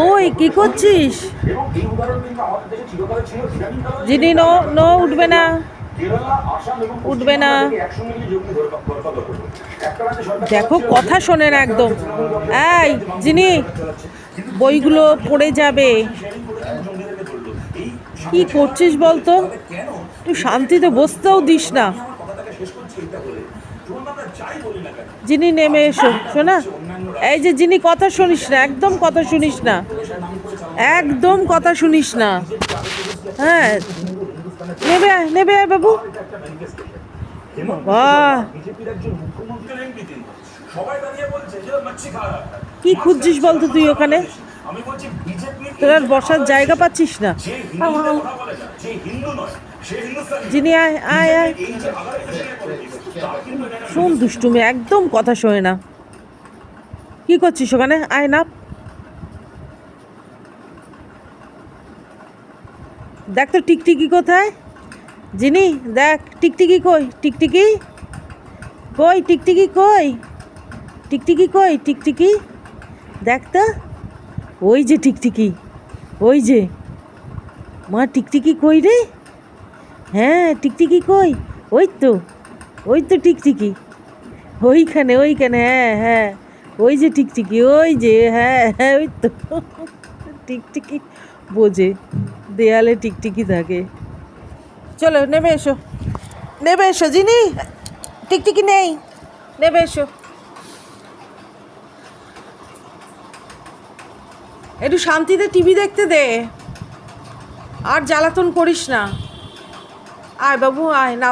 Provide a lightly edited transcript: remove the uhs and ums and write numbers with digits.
ওই কি করছিস? যিনি নো নো উঠবে না, উঠবে না। দেখো কথা শোনে না একদম। এই যিনি, বইগুলো পড়ে যাবে। কি করছিস বলতো? একটু শান্তিতে বসতেও দিস না। যিনি নেমে এসো শোনা। এই যে যিনি, কথা শুনিস না, একদম কথা শুনিস না, একদম কথা শুনিস না। হ্যাঁ, নেবে আয়, নেবে আয় বাবু। বাবা, কি খুঁজছিস বলতো তুই ওখানে? তোর আর বসার জায়গা পাচ্ছিস না। যিনি, আয় আয় আয়। শোন দুষ্টুমি, একদম কথা শোনে না। কি করছিস ওখানে? আয় না। দেখ তো টিকটিকি কোথায়? যিনি, দেখ টিকটিকি কই? টিকটিকি কই? টিকটিকি কই? টিকটিকি কই? টিকটিকি দেখ তো। ওই যে টিকটিকি, ওই যে। মা টিকটিকি কই রে? হ্যাঁ টিকটিকি কই? ওই তো, ওই তো টিকটিকি, ওইখানে ওইখানে, হ্যাঁ হ্যাঁ। ওই যে টিকটিকি, ওই যে, হ্যাঁ হ্যাঁ ওই তো। টিকটিকি বোঝে, দেয়ালে টিকটিকি থাকে। চলো নেমে এসো, নেমে এসো যিনি। টিকটিকি নেই, নেমে এসো। একটু শান্তিতে টিভি দেখতে দে, আর জ্বালাতন করিস না। আয় বাবু আয় না।